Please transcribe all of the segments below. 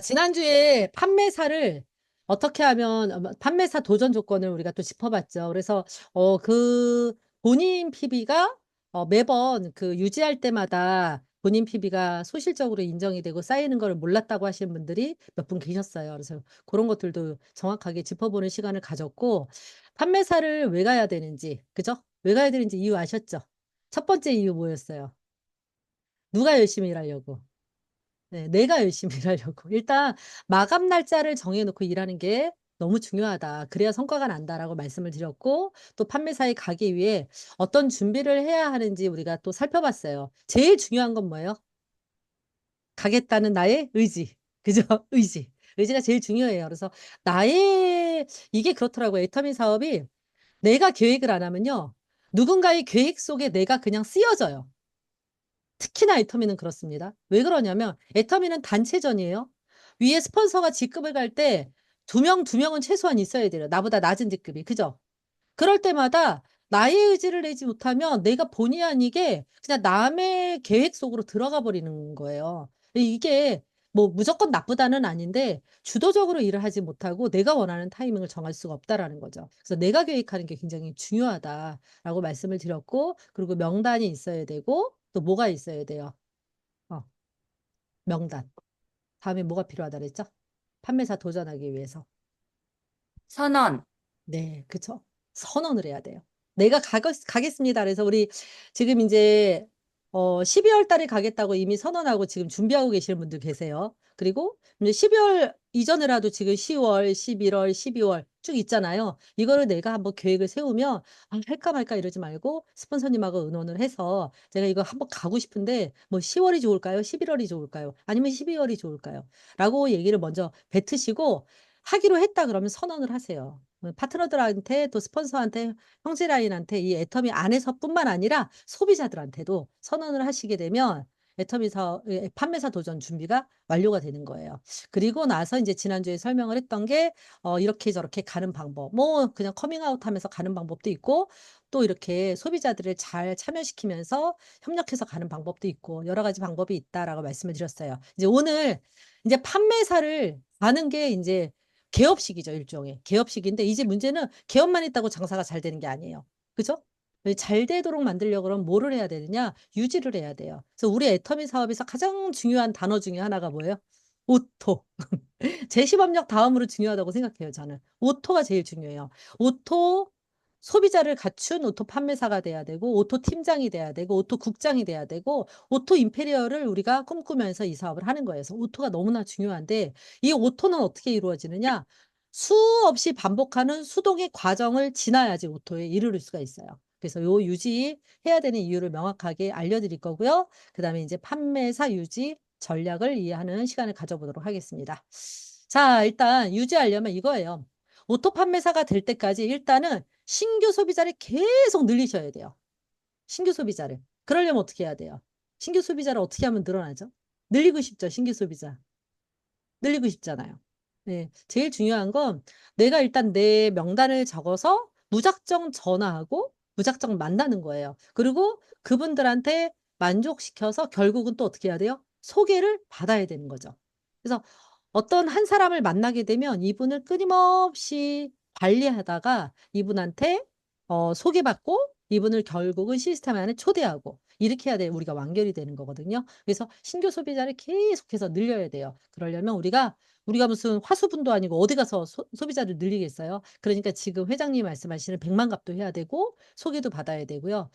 지난주에 판매사를 어떻게 하면 판매사 도전 조건을 우리가 또 짚어봤죠. 그래서 그 본인 PB가 매번 그 유지할 때마다 본인 PB가 소실적으로 인정이 되고 쌓이는 걸 몰랐다고 하시는 분들이 몇 분 계셨어요. 그래서 그런 것들도 정확하게 짚어보는 시간을 가졌고, 판매사를 왜 가야 되는지, 그죠? 왜 가야 되는지 이유 아셨죠? 첫 번째 이유 뭐였어요? 누가 열심히 일하려고? 네, 내가 열심히 일하려고. 일단 마감 날짜를 정해놓고 일하는 게 너무 중요하다. 그래야 성과가 난다라고 말씀을 드렸고, 또 판매사에 가기 위해 어떤 준비를 해야 하는지 우리가 또 살펴봤어요. 제일 중요한 건 뭐예요? 가겠다는 나의 의지. 그죠? 의지. 의지가 제일 중요해요. 그래서 이게 그렇더라고요. 애터미 사업이 내가 계획을 안 하면요, 누군가의 계획 속에 내가 그냥 쓰여져요. 특히나 애터미는 그렇습니다. 왜 그러냐면 애터미는 단체전이에요. 위에 스폰서가 직급을 갈 때 두 명은 최소한 있어야 돼요. 나보다 낮은 직급이. 그죠? 그럴 때마다 나의 의지를 내지 못하면 내가 본의 아니게 그냥 남의 계획 속으로 들어가 버리는 거예요. 이게 뭐 무조건 나쁘다는 아닌데 주도적으로 일을 하지 못하고 내가 원하는 타이밍을 정할 수가 없다라는 거죠. 그래서 내가 계획하는 게 굉장히 중요하다라고 말씀을 드렸고, 그리고 명단이 있어야 되고, 또 뭐가 있어야 돼요? 어, 명단. 다음에 뭐가 필요하다 그랬죠? 판매사 도전하기 위해서. 선언. 네, 그쵸. 선언을 해야 돼요. 내가 가겠습니다. 그래서 우리 지금 이제 12월 달에 가겠다고 이미 선언하고 지금 준비하고 계시는 분들 계세요. 그리고 이제 12월 이전에라도 지금 10월, 11월, 12월 쭉 있잖아요. 이거를 내가 한번 계획을 세우면 할까 말까 이러지 말고 스폰서님하고 의논을 해서 제가 이거 한번 가고 싶은데 뭐 10월이 좋을까요? 11월이 좋을까요? 아니면 12월이 좋을까요? 라고 얘기를 먼저 뱉으시고, 하기로 했다 그러면 선언을 하세요. 파트너들한테, 또 스폰서한테, 형제라인한테, 이 애터미 안에서뿐만 아니라 소비자들한테도 선언을 하시게 되면 판매사 도전 준비가 완료가 되는 거예요. 그리고 나서 이제 지난주에 설명을 했던 게 이렇게 저렇게 가는 방법, 뭐 그냥 커밍아웃 하면서 가는 방법도 있고, 또 이렇게 소비자들을 잘 참여시키면서 협력해서 가는 방법도 있고, 여러 가지 방법이 있다라고 말씀을 드렸어요. 이제 오늘 이제 판매사를 가는 게 이제 개업식이죠, 일종의. 개업식인데 이제 문제는 개업만 있다고 장사가 잘 되는 게 아니에요. 그죠? 잘 되도록 만들려고 그러면 뭐를 해야 되느냐? 유지를 해야 돼요. 그래서 우리 애터미 사업에서 가장 중요한 단어 중에 하나가 뭐예요? 오토. 제시법력 다음으로 중요하다고 생각해요, 저는. 오토가 제일 중요해요. 오토 소비자를 갖춘 오토 판매사가 돼야 되고, 오토 팀장이 돼야 되고, 오토 국장이 돼야 되고, 오토 임페리얼을 우리가 꿈꾸면서 이 사업을 하는 거예요. 그래서 오토가 너무나 중요한데, 이 오토는 어떻게 이루어지느냐? 수없이 반복하는 수동의 과정을 지나야지 오토에 이르를 수가 있어요. 그래서 요 유지해야 되는 이유를 명확하게 알려드릴 거고요. 그 다음에 이제 판매사 유지 전략을 이해하는 시간을 가져보도록 하겠습니다. 자, 일단 유지하려면 이거예요. 오토 판매사가 될 때까지 일단은 신규 소비자를 계속 늘리셔야 돼요. 신규 소비자를. 그러려면 어떻게 해야 돼요? 신규 소비자를 어떻게 하면 늘어나죠? 늘리고 싶죠, 신규 소비자. 늘리고 싶잖아요. 네. 제일 중요한 건 내가 일단 내 명단을 적어서 무작정 전화하고 무작정 만나는 거예요. 그리고 그분들한테 만족시켜서 결국은 또 어떻게 해야 돼요? 소개를 받아야 되는 거죠. 그래서 어떤 한 사람을 만나게 되면 이분을 끊임없이 관리하다가 이분한테 소개받고, 이분을 결국은 시스템 안에 초대하고, 이렇게 해야 돼 우리가 완결이 되는 거거든요. 그래서 신규 소비자를 계속해서 늘려야 돼요. 그러려면 우리가 무슨 화수분도 아니고 어디 가서 소비자를 늘리겠어요? 그러니까 지금 회장님 말씀하시는 백만갑도 해야 되고 소개도 받아야 되고요.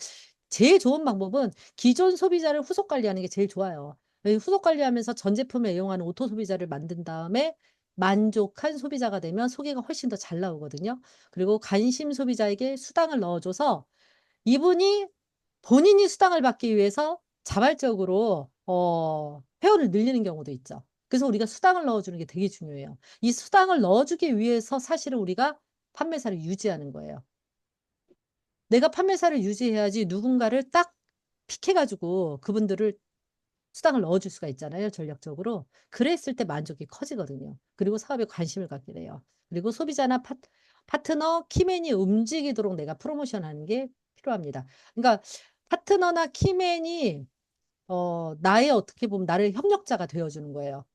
제일 좋은 방법은 기존 소비자를 후속 관리하는 게 제일 좋아요. 후속 관리하면서 전 제품을 애용하는 오토 소비자를 만든 다음에 만족한 소비자가 되면 소개가 훨씬 더 잘 나오거든요. 그리고 관심 소비자에게 수당을 넣어줘서 이분이 본인이 수당을 받기 위해서 자발적으로 회원을 늘리는 경우도 있죠. 그래서 우리가 수당을 넣어주는 게 되게 중요해요. 이 수당을 넣어주기 위해서 사실은 우리가 판매사를 유지하는 거예요. 내가 판매사를 유지해야지 누군가를 딱 픽해가지고 그분들을 수당을 넣어줄 수가 있잖아요, 전략적으로. 그랬을 때 만족이 커지거든요. 그리고 사업에 관심을 갖게 돼요. 그리고 소비자나 파트너, 키맨이 움직이도록 내가 프로모션하는 게 필요합니다. 그러니까 파트너나 키맨이 나의 어떻게 보면 나를 협력자가 되어주는 거예요.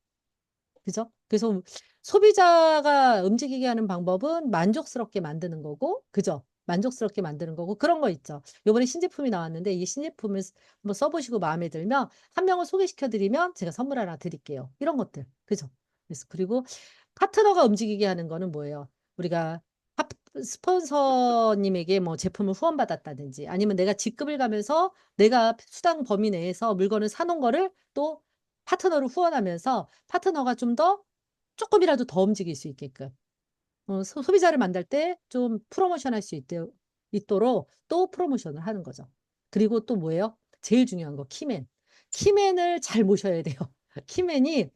그죠? 그래서 소비자가 움직이게 하는 방법은 만족스럽게 만드는 거고, 그죠? 만족스럽게 만드는 거고, 그런 거 있죠. 요번에 신제품이 나왔는데 이 신제품을 한번 써보시고 마음에 들면 한 명을 소개시켜드리면 제가 선물 하나 드릴게요. 이런 것들. 그죠? 그래서 그리고 파트너가 움직이게 하는 거는 뭐예요? 우리가 스폰서님에게 뭐 제품을 후원받았다든지 아니면 내가 직급을 가면서 내가 수당 범위 내에서 물건을 사놓은 거를 또 파트너를 후원하면서 파트너가 좀 더 조금이라도 더 움직일 수 있게끔 소비자를 만날 때 좀 프로모션 할 수 있도록 또 프로모션을 하는 거죠. 그리고 또 뭐예요? 제일 중요한 거 키맨. 키맨을 잘 모셔야 돼요. 키맨이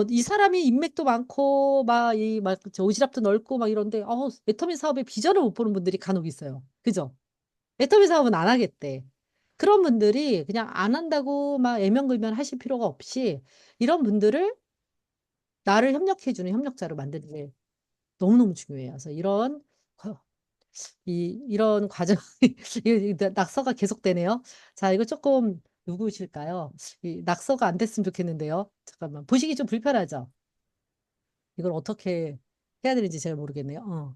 이 사람이 인맥도 많고 막 오지랖도 넓고 막 이런데 애터미 사업의 비전을 못 보는 분들이 간혹 있어요. 그죠? 애터미 사업은 안 하겠대. 그런 분들이 그냥 안 한다고 막 애명글면 하실 필요가 없이 이런 분들을 나를 협력해주는 협력자로 만드는 게 너무너무 중요해요. 그래서 이런 과정이 낙서가 계속되네요. 자, 이거 조금 누구실까요? 이 낙서가 안 됐으면 좋겠는데요. 잠깐만. 보시기 좀 불편하죠? 이걸 어떻게 해야 되는지 제가 모르겠네요.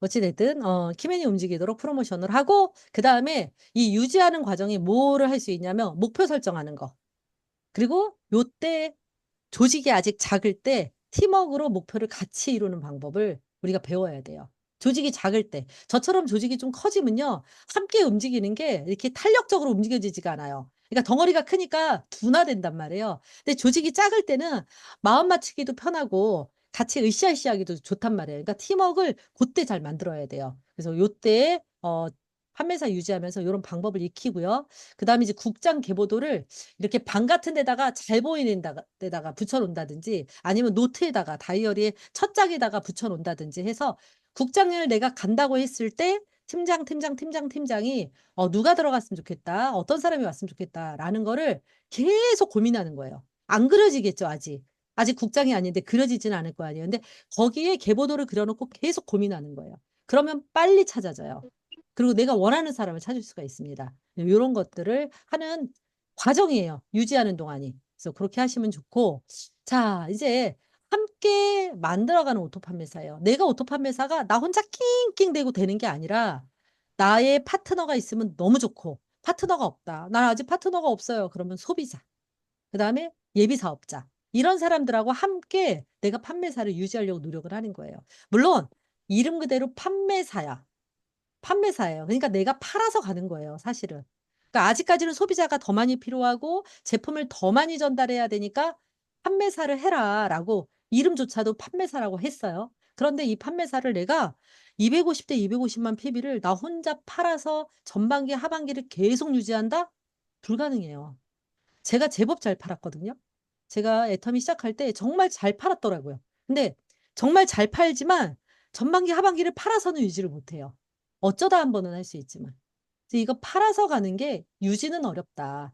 어찌됐든 키맨이 움직이도록 프로모션을 하고 그다음에 이 유지하는 과정이 뭐를 할 수 있냐면 목표 설정하는 거. 그리고 요때 조직이 아직 작을 때 팀워크로 목표를 같이 이루는 방법을 우리가 배워야 돼요. 조직이 작을 때. 저처럼 조직이 좀 커지면요. 함께 움직이는 게 이렇게 탄력적으로 움직여지지가 않아요. 그러니까 덩어리가 크니까 둔화된단 말이에요. 근데 조직이 작을 때는 마음 맞추기도 편하고 같이 으쌰으쌰하기도 좋단 말이에요. 그러니까 팀워크를 그때 잘 만들어야 돼요. 그래서 요때 판매사 유지하면서 요런 방법을 익히고요. 그다음에 이제 국장 계보도를 이렇게 방 같은 데다가 잘 보이는 데다가 붙여 놓는다든지 아니면 노트에다가 다이어리에 첫 장에다가 붙여 놓는다든지 해서 국장을 내가 간다고 했을 때 팀장이 누가 들어갔으면 좋겠다. 어떤 사람이 왔으면 좋겠다라는 거를 계속 고민하는 거예요. 안 그려지겠죠, 아직. 아직 국장이 아닌데 그려지지는 않을 거 아니에요. 근데 거기에 계보도를 그려 놓고 계속 고민하는 거예요. 그러면 빨리 찾아져요. 그리고 내가 원하는 사람을 찾을 수가 있습니다. 요런 것들을 하는 과정이에요. 유지하는 동안이. 그래서 그렇게 하시면 좋고. 자, 이제 함께 만들어가는 오토 판매사예요. 내가 오토 판매사가 나 혼자 낑낑대고 되는 게 아니라 나의 파트너가 있으면 너무 좋고 파트너가 없다. 난 아직 파트너가 없어요. 그러면 소비자. 그다음에 예비 사업자. 이런 사람들하고 함께 내가 판매사를 유지하려고 노력을 하는 거예요. 물론 이름 그대로 판매사야. 판매사예요. 그러니까 내가 팔아서 가는 거예요, 사실은. 그러니까 아직까지는 소비자가 더 많이 필요하고 제품을 더 많이 전달해야 되니까 "판매사를 해라."라고 이름조차도 판매사라고 했어요. 그런데 이 판매사를 내가 250대 250만 PB를 나 혼자 팔아서 전반기, 하반기를 계속 유지한다? 불가능해요. 제가 제법 잘 팔았거든요. 제가 애터미 시작할 때 정말 잘 팔았더라고요. 근데 정말 잘 팔지만 전반기, 하반기를 팔아서는 유지를 못 해요. 어쩌다 한 번은 할 수 있지만. 그래서 이거 팔아서 가는 게 유지는 어렵다.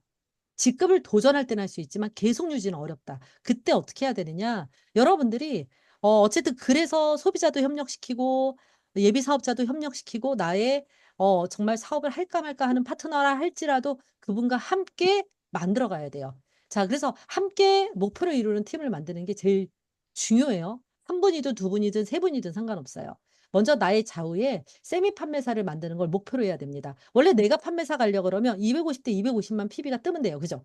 직급을 도전할 때는 할 수 있지만 계속 유지는 어렵다. 그때 어떻게 해야 되느냐? 여러분들이 어쨌든 그래서 소비자도 협력시키고 예비 사업자도 협력시키고 나의 정말 사업을 할까 말까 하는 파트너라 할지라도 그분과 함께 만들어 가야 돼요. 자, 그래서 함께 목표를 이루는 팀을 만드는 게 제일 중요해요. 한 분이든 두 분이든 세 분이든 상관없어요. 먼저 나의 좌우에 세미 판매사를 만드는 걸 목표로 해야 됩니다. 원래 내가 판매사 가려고 그러면 250대 250만 PB가 뜨면 돼요. 그죠?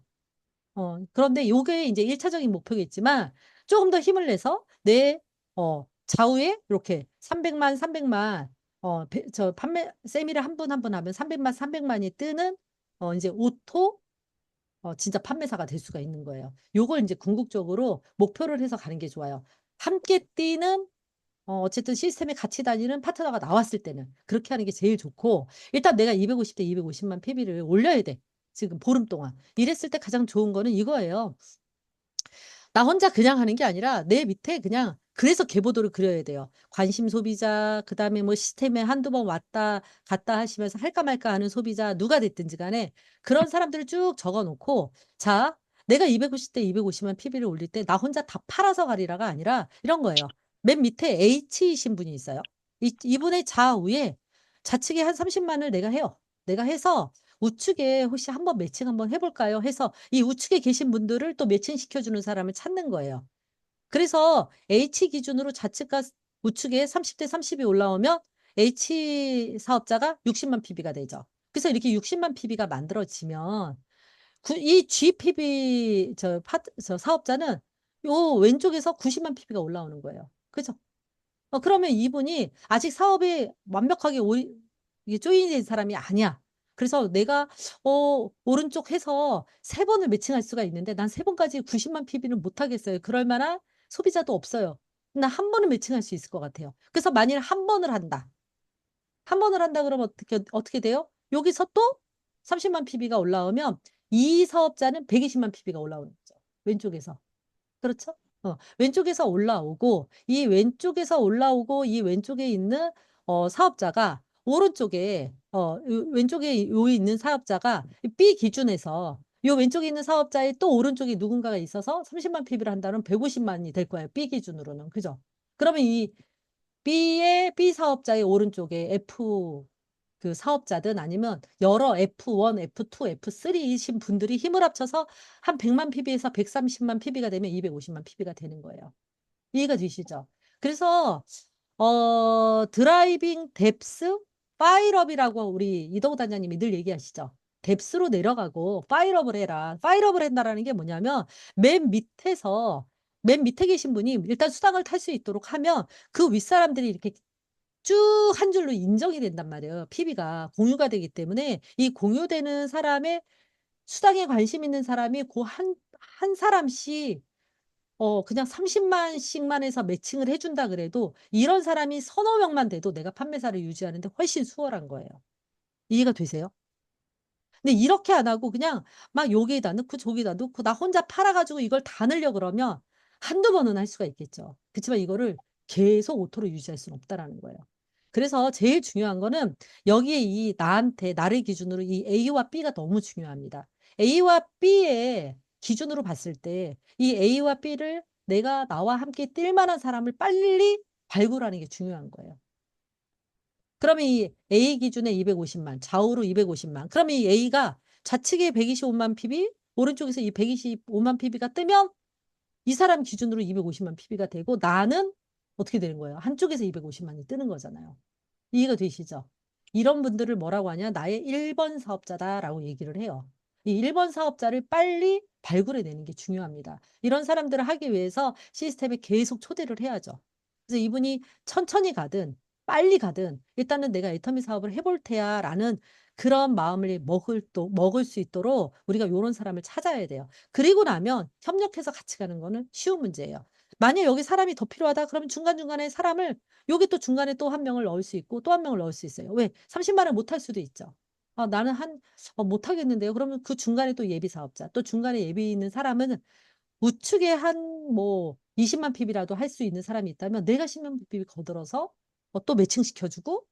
그런데 요게 인제 1 차적인 목표겠지만 쪼금 더 힘을 내서 내 좌우에 이렇게 300만 배 저 판매 세미를 한 분 한 분 하면 300만 이 뜨는 인제 오토 진짜 판매사가 될 수가 있는 거예요. 요걸 인제 궁극적으로 목표를 해서 가는 게 좋아요. 함께 뛰는 어쨌든 시스템에 같이 다니는 파트너가 나왔을 때는 그렇게 하는 게 제일 좋고 일단 내가 250대 250만 PB를 올려야 돼, 지금 보름 동안. 이랬을 때 가장 좋은 거는 이거예요. 나 혼자 그냥 하는 게 아니라 내 밑에 그냥 그래서 계보도를 그려야 돼요. 관심 소비자 그다음에 뭐 시스템에 한두 번 왔다 갔다 하시면서 할까 말까 하는 소비자 누가 됐든지 간에 그런 사람들을 쭉 적어 놓고 자, 내가 250대 250만 PB를 올릴 때 나 혼자 다 팔아서 가리라가 아니라 이런 거예요. 맨 밑에 H이신 분이 있어요. 이분의 좌우에 좌측에 한 30만을 내가 해요. 내가 해서 우측에 "혹시 한번 매칭 한번 해 볼까요?" 해서 이 우측에 계신 분들을 또 매칭시켜 주는 사람을 찾는 거예요. 그래서 H 기준으로 좌측과 우측에 30대 30이 올라오면 H 사업자가 60만 PB가 되죠. 그래서 이렇게 60만 PB가 만들어지면 이 GPB 저 사업자는 요 왼쪽에서 90만 PB가 올라오는 거예요. 그죠? 그러면 이분이 아직 사업에 완벽하게 이게 조인이 된 사람이 아니야. 그래서 내가 오른쪽 해서 세 번을 매칭할 수가 있는데 난 세 번까지 90만 PB는 못 하겠어요. 그럴 만한 소비자도 없어요. 나 한 번은 매칭할 수 있을 것 같아요. 그래서 만일 한 번을 한다. 한 번을 한다 그러면 어떻게 돼요? 여기서 또 30만 PB가 올라오면 이 사업자는 120만 PB가 올라오는 거죠. 왼쪽에서. 그렇죠? 왼쪽에서 올라오고 이 왼쪽에 있는 사업자가 오른쪽에 왼쪽에 요 있는 사업자가 B 기준에서 요 왼쪽에 있는 사업자의 또 오른쪽에 누군가가 있어서 30만 PB를 한다면 150만이 될 거예요. B 기준으로는. 그죠? 그러면 이 B 사업자의 오른쪽에 F 그 사업자든 아니면 여러 F1, F2, F3이신 분들이 힘을 합쳐서 한 100만 PB에서 130만 PB가 되면 250만 PB가 되는 거예요. 이해가 되시죠? 그래서 드라이빙 뎁스 파일업이라고 우리 이동우 단장님이 늘 얘기하시죠. 뎁스로 내려가고 파일업을 해라. 파일업을 한다라는 게 뭐냐면 맨 밑에 계신 분이 일단 수당을 탈 수 있도록 하면 그 윗사람들이 이렇게 쭉 한 줄로 인정이 된단 말이에요. PB가 공유가 되기 때문에 이 공유되는 사람의 수당에 관심 있는 사람이 그 한 사람씩 그냥 30만씩만 해서 매칭을 해준다 그래도 이런 사람이 서너 명만 돼도 내가 판매사를 유지하는데 훨씬 수월한 거예요. 이해가 되세요? 근데 이렇게 안 하고 그냥 막 여기에다 넣고 저기다 넣고 나 혼자 팔아가지고 이걸 다 넣으려 그러면 한두 번은 할 수가 있겠죠. 그렇지만 이거를 계속 오토로 유지할 수는 없다라는 거예요. 그래서 제일 중요한 거는 여기에 나를 기준으로 이 A와 B가 너무 중요합니다. A와 B의 기준으로 봤을 때 이 A와 B를 내가 나와 함께 뛸 만한 사람을 빨리 발굴하는 게 중요한 거예요. 그러면 이 A 기준에 250만, 좌우로 250만. 그러면 이 A가 좌측에 125만 PB, 오른쪽에서 이 125만 PB가 뜨면 이 사람 기준으로 250만 PB가 되고 나는 어떻게 되는 거예요? 한쪽에서 250만이 뜨는 거잖아요. 이해가 되시죠? 이런 분들을 뭐라고 하냐? 나의 1번 사업자다라고 얘기를 해요. 이 1번 사업자를 빨리 발굴해내는 게 중요합니다. 이런 사람들을 하기 위해서 시스템에 계속 초대를 해야죠. 그래서 이분이 천천히 가든 빨리 가든 일단은 내가 애터미 사업을 해볼 테야 라는 그런 마음을 먹을 수 있도록 우리가 이런 사람을 찾아야 돼요. 그리고 나면 협력해서 같이 가는 거는 쉬운 문제예요. 만약 여기 사람이 더 필요하다 그러면 중간중간에 사람을 여기 또 중간에 또 한 명을 넣을 수 있고 또 한 명을 넣을 수 있어요. 왜? 30만을 못 할 수도 있죠. 나는 못 하겠는데요. 그러면 그 중간에 또 예비 사업자, 또 중간에 예비 있는 사람은 우측에 한 뭐 20만 PB라도 할 수 있는 사람이 있다면 내가 10만 PB 거들어서 또 매칭시켜주고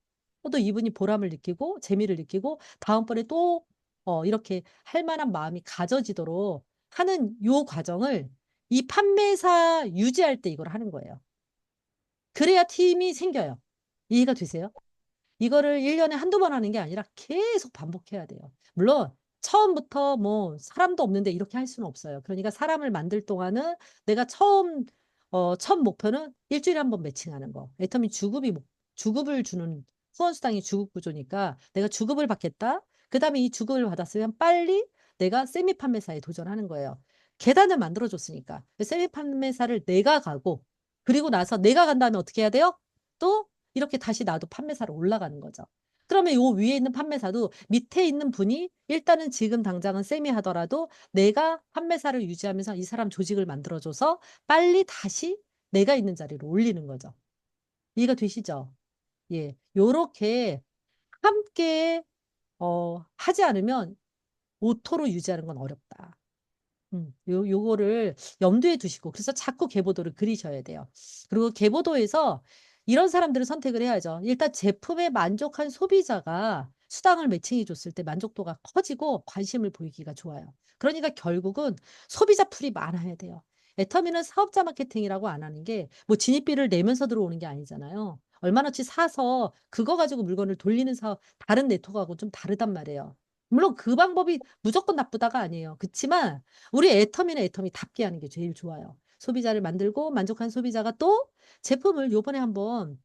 또 이분이 보람을 느끼고 재미를 느끼고 다음번에 또 이렇게 할 만한 마음이 가져지도록 하는 요 과정을 이 판매사 유지할 때 이걸 하는 거예요. 그래야 팀이 생겨요. 이해가 되세요? 이거를 1년에 한두 번 하는 게 아니라 계속 반복해야 돼요. 물론 처음부터 뭐 사람도 없는데 이렇게 할 수는 없어요. 그러니까 사람을 만들 동안은 내가 첫 목표는 일주일에 한 번 매칭하는 거. 애터미 주급을 주는 후원수당이 주급 구조니까 내가 주급을 받겠다. 그다음에 이 주급을 받았으면 빨리 내가 세미 판매사에 도전하는 거예요. 계단을 만들어줬으니까. 세미 판매사를 내가 가고 그리고 나서 내가 간 다음에 어떻게 해야 돼요? 또 이렇게 다시 나도 판매사로 올라가는 거죠. 그러면 요 위에 있는 판매사도 밑에 있는 분이 일단은 지금 당장은 세미 하더라도 내가 판매사를 유지하면서 이 사람 조직을 만들어줘서 빨리 다시 내가 있는 자리로 올리는 거죠. 이해가 되시죠? 예. 요렇게 함께 하지 않으면 오토로 유지하는 건 어렵다. 요거를 염두에 두시고 그래서 자꾸 계보도를 그리셔야 돼요. 그리고 계보도에서 이런 사람들을 선택을 해야죠. 일단 제품에 만족한 소비자가 수당을 매칭해 줬을 때 만족도가 커지고 관심을 보이기가 좋아요. 그러니까 결국은 소비자 풀이 많아야 돼요. 애터미는 사업자 마케팅이라고 안 하는 게 뭐 진입비를 내면서 들어오는 게 아니잖아요. 얼마나치 사서 그거 가지고 물건을 돌리는 사업 다른 네트워크하고 좀 다르단 말이에요. 물론 그 방법이 무조건 나쁘다가 아니에요. 그렇지만 우리 애터미는 애터미답게 하는 게 제일 좋아요. 소비자를 만들고 만족한 소비자가 또 제품을 요번에 한번